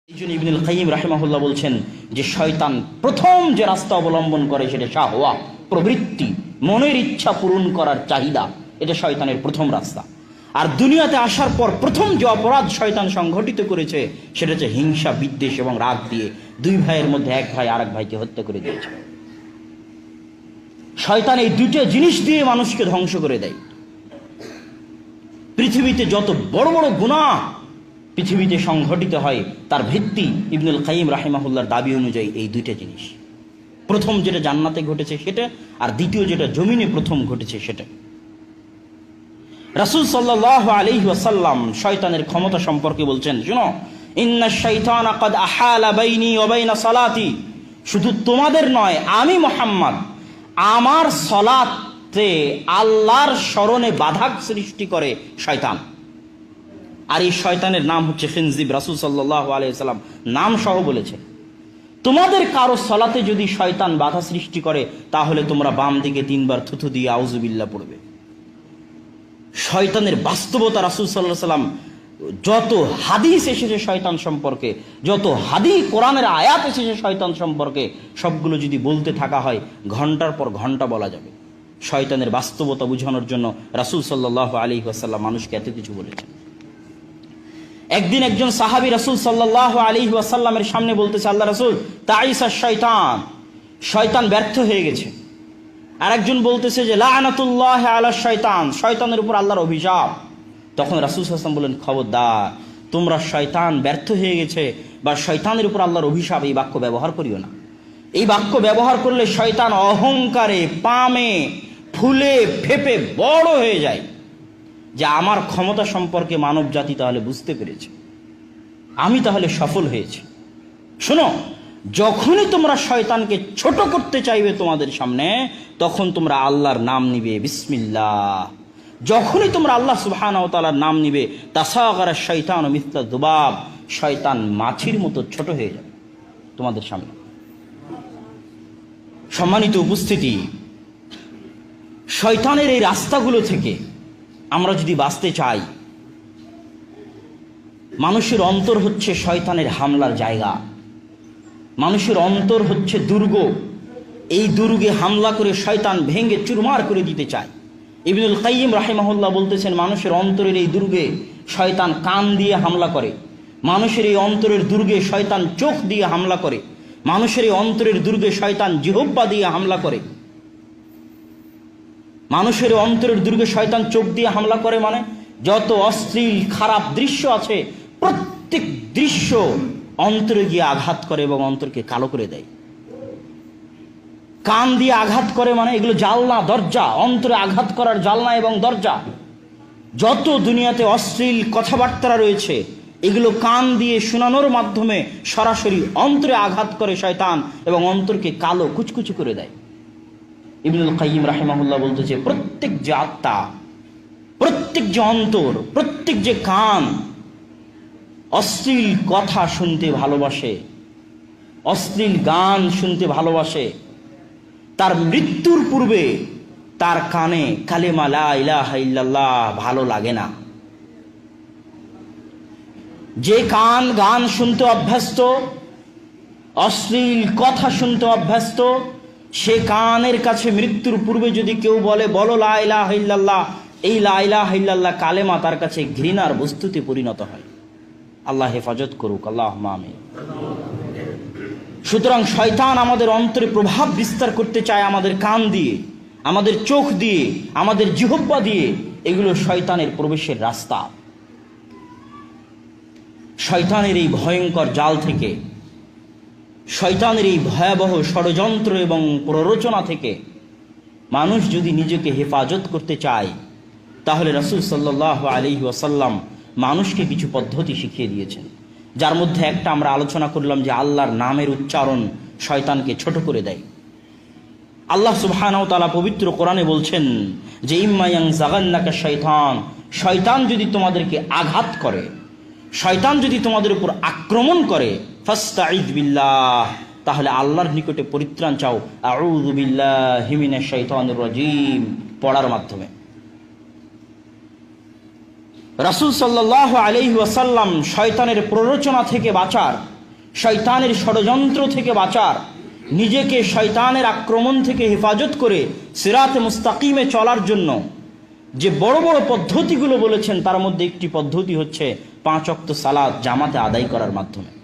এইজন্য ইবনুল কাইয়িম রাহিমাহুল্লাহ বলছেন যে শয়তান প্রথম যে রাস্তা অবলম্বন করে সেটা শাহওয়া, প্রবৃত্তি, মনের ইচ্ছা পূরণ করার চাহিদা। এটা শয়তানের প্রথম রাস্তা। আর দুনিয়াতে আসার পর প্রথম যে অপরাধ শয়তান সংঘটিত করেছে সেটা হচ্ছে হিংসা, বিদ্বেষ এবং রাগ দিয়ে দুই ভাইয়ের মধ্যে এক ভাই আরেক ভাইকে হত্যা করে দিয়েছে। শয়তান এই দুটো জিনিস দিয়ে মানুষকে ধ্বংস করে দেয়। পৃথিবীতে যত বড় বড় গুনাহ পৃথিবীতে সংঘটিত হয় তার ভিত্তি ইবনুল কাইয়িম রাহিমাহুল্লাহর দাবি অনুযায়ী এই দুইটা জিনিস। প্রথম যেটা জান্নাতে ঘটেছে সেটা, আর দ্বিতীয় যেটা জমিনে প্রথম ঘটেছে সেটা। রাসূল সাল্লাল্লাহু আলাইহি ওয়াসাল্লাম শয়তানের ক্ষমতা সম্পর্কে বলছেন, শুনো, ইন্নাশ শাইতানা ক্বাদ আহালা বাইনি ওয়া বাইনা সালাতি। শুধু তোমাদের নয়, আমি মুহাম্মদ আমার সালাতে আল্লাহর স্মরণে বাধা সৃষ্টি করে শয়তান। আর এই শয়তানের নাম হচ্ছে খিনজিব। রাসূল সাল্লাল্লাহু আলাইহি ওয়াসাল্লাম নাম সহ বলেছে, তোমাদের কারো সালাতে যদি শয়তান বাধা সৃষ্টি করে তাহলে তোমরা বাম দিকে 3 বার থুথু দিয়ে আউযুবিল্লাহ পড়বে। শয়তানের বাস্তবতা রাসূল সাল্লাল্লাহু আলাইহি ওয়াসাল্লাম যত হাদিস এসেছে শয়তান সম্পর্কে, যত হাদিস কোরআনের আয়াত এসেছে শয়তান সম্পর্কে, সবগুলো যদি বলতে থাকা হয় ঘন্টার পর ঘন্টা বলা যাবে। শয়তানের বাস্তবতা বোঝানোর জন্য রাসূল সাল্লাল্লাহু আলাইহি ওয়াসাল্লাম মানুষকে এত কিছু বলেছেন। একদিন একজন সাহাবী রাসূল সাল্লাল্লাহু আলাইহি ওয়াসাল্লামের সামনে বলতেছে, আল্লাহ রাসূল, তাইসা শয়তান, শয়তান ব্যর্থ হয়ে গেছে। আর একজন বলতেছে যে লাআনাতুল্লাহি আলা শয়তান, শয়তানের উপর আল্লাহর অভিশাপ। তখন রাসূল সাল্লাল্লাহু আলাইহি ওয়াসাল্লাম বলেন, খবরদার, তোমরা শয়তান ব্যর্থ হয়ে গেছে বা শয়তানের উপর আল্লাহর অভিশাপ এই বাক্য ব্যবহার করিও না। এই বাক্য ব্যবহার করলে শয়তান অহংকারে পামে ফুলে ফেপে বড় হয়ে যায় যে আমার ক্ষমতা সম্পর্কে মানব জাতি তাহলে বুঝতে পেরেছে, আমি তাহলে সফল হয়েছি। শোনো, যখনই তোমরা শয়তানকে ছোট করতে চাইবে তোমাদের সামনে, তখন তোমরা আল্লাহর নাম নিবে, বিসমিল্লাহ। যখনই তোমরা আল্লাহ সুবহানাহু ওয়া তাআলার নাম নিবে, তাসাগারা শাইতানু মিসলা যুবাব, শয়তান মাছির মতো ছোট হয়ে যাবে তোমাদের সামনে। সম্মানিত উপস্থিতি, শয়তানের এই রাস্তাগুলো থেকে আমরা যদি বাঁচতে চাই, মানুষের অন্তর হচ্ছে শয়তানের হামলার জায়গা। মানুষের অন্তর হচ্ছে দুর্গ। এই দুর্গে হামলা করে শয়তান ভেঙে চুরমার করে দিতে চায়। ইবনুল কাইয়িম রাহিমাহুল্লাহ বলতেছেন, মানুষের অন্তরের এই দুর্গে শয়তান কান দিয়ে হামলা করে, মানুষের এই অন্তরের দুর্গে শয়তান চোখ দিয়ে হামলা করে, মানুষের এই অন্তরের দুর্গে শয়তান জিহ্বা দিয়ে হামলা করে। মানুষের অন্তরের দুর্গে শয়তান চোখ দিয়ে হামলা করে মানে যত অশ্লীল খারাপ দৃশ্য আছে প্রত্যেক দৃশ্য অন্তরে গিয়ে আঘাত করে এবং অন্তরকে কালো করে দেয়। কান দিয়ে আঘাত করে মানে এগুলো জানলা দরজা, অন্তরে আঘাত করার জানলা এবং দরজা। যত দুনিয়াতে অশ্লীল কথাবার্তা রয়েছে এগুলো কান দিয়ে শোনানোর মাধ্যমে সরাসরি অন্তরে আঘাত করে শয়তান এবং অন্তরকে কালো কুচকুচি করে দেয়। ইবনুল কাইয়িম রাহিমাহুল্লাহ বলতেছে, প্রত্যেক যে আত্মা, প্রত্যেক যে অন্তর, প্রত্যেক যে কান অশ্লীল কথা শুনতে ভালোবাসে, অশ্লীল গান শুনতে ভালোবাসে, তার মৃত্যুর পূর্বে তার কানে কালেমা লা ইলাহা ইল্লাল্লাহ ভালো লাগে না। যে কান গান শুনতে অভ্যস্ত, অশ্লীল কথা শুনতে অভ্যস্ত, সে কানের কাছে মৃত্যুর পূর্বে যদি কেউ বলে বলো লা ইলাহা ইল্লাল্লাহ, এই লা ইলাহা ইল্লাল্লাহ কালেমা তার কাছে ঘৃণার বস্তুতে পরিণত হয়। আল্লাহ হেফাজত করুক, আল্লাহুম্মা আমিন। সুতরাং শয়তান আমাদের অন্তরে প্রভাব বিস্তার করতে চায় আমাদের কান দিয়ে, আমাদের চোখ দিয়ে, আমাদের জিহ্বা দিয়ে। এগুলো শয়তানের প্রবেশের রাস্তা। শয়তানের এই ভয়ঙ্কর জাল থেকে, শয়তানের এই ভয়াবহ ষড়যন্ত্র এবং প্ররোচনা থেকে মানুষ যদি নিজেকে হেফাজত করতে চায়, তাহলে রাসূল সাল্লাল্লাহু আলাইহি ওয়াসাল্লাম মানুষকে কিছু পদ্ধতি শিখিয়ে দিয়েছেন, যার মধ্যে একটা আমরা আলোচনা করলাম যে আল্লাহর নামের উচ্চারণ শয়তানকে ছোট করে দেয়। আল্লাহ সুবহানাহু ওয়া তাআলা পবিত্র কোরআনে বলছেন যে ইম্মা ইয়ানজাগান্নাকা শাইতান, শয়তান যদি তোমাদেরকে আঘাত করে, শয়তান যদি তোমাদের উপর আক্রমণ করে, ফাস্তাঈদ বিল্লাহ, তাহলে আল্লাহর নিকটে পরিত্রাণ চাও, আউযু বিল্লাহি মিনাশ শাইতানির রাজীম পড়ার মাধ্যমে। রাসূল সাল্লাল্লাহু আলাইহি ওয়াসাল্লাম শয়তানের প্ররোচনা থেকে বাঁচার শয়তানের ষড়যন্ত্র থেকে বাঁচার, নিজেকে শয়তানের আক্রমণ থেকে হেফাজত করে সিরাতে মুস্তাকিমে চলার জন্য যে বড় বড় পদ্ধতিগুলো বলেছেন, তার মধ্যে একটি পদ্ধতি হচ্ছে 5 ওয়াক্ত সালাত জামাতে আদায় করার মাধ্যমে।